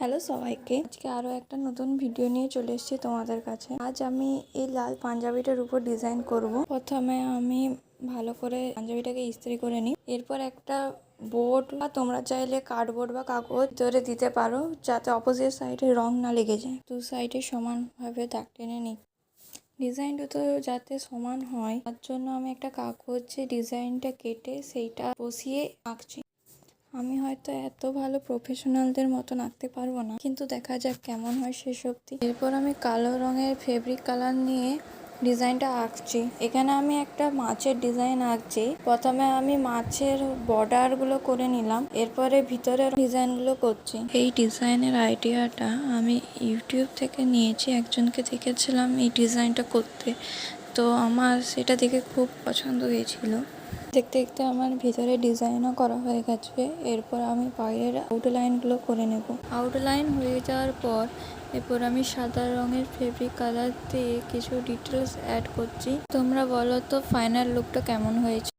Hello সবাইকে, আজকে আরও একটা নতুন ভিডিও নিয়ে চলে এসেছি তোমাদের কাছে। আজ আমি এই লাল পাঞ্জাবিটার উপর ডিজাইন করব। প্রথমে আমি ভালো করে পাঞ্জাবিটাকে ইস্ত্রি করে নিই। এরপর একটা বোর্ড বা তোমরা চাইলে কার্ডবোর্ড বা কাগজ ভিতরে দিতে পারো, যাতে অপোজিট সাইডে রং না লেগে যায়। দু সাইডে সমানভাবে দাগ টেনে নিই। ডিজাইনটা তো যাতে সমান হয় তার জন্য আমি একটা কাগজে ডিজাইনটা কেটে সেইটা বসিয়ে আঁকছি। আমি হয়তো এত ভালো প্রফেশনালদের মতন আঁকতে পারবো না, কিন্তু দেখা যাক কেমন হয় শেষ অবধি। এরপর আমি কালো রঙের ফেব্রিক কালার নিয়ে ডিজাইনটা আঁকছি। এখানে আমি একটা মাছের ডিজাইন আঁকছি। প্রথমে আমি মাছের বর্ডারগুলো করে নিলাম, এরপরে ভিতরের ডিজাইনগুলো করছি। এই ডিজাইনের আইডিয়াটা আমি ইউটিউব থেকে নিয়েছি, একজনকে দেখেছিলাম এই ডিজাইনটা করতে, তো আমার সেটা দেখে খুব পছন্দ হয়েছিল। দেখতে দেখতে আমার ভিতরে ডিজাইনও করা হয়ে গেছে। এরপর আমি বাইরের আউটলাইনগুলো করে নেব। আউটলাইন হয়ে যাওয়ার পর এরপর আমি সাদা রঙের ফেব্রিক কালার দিয়ে কিছু ডিটেলস অ্যাড করছি। তোমরা বলো তো ফাইনাল লুকটা কেমন হয়েছে।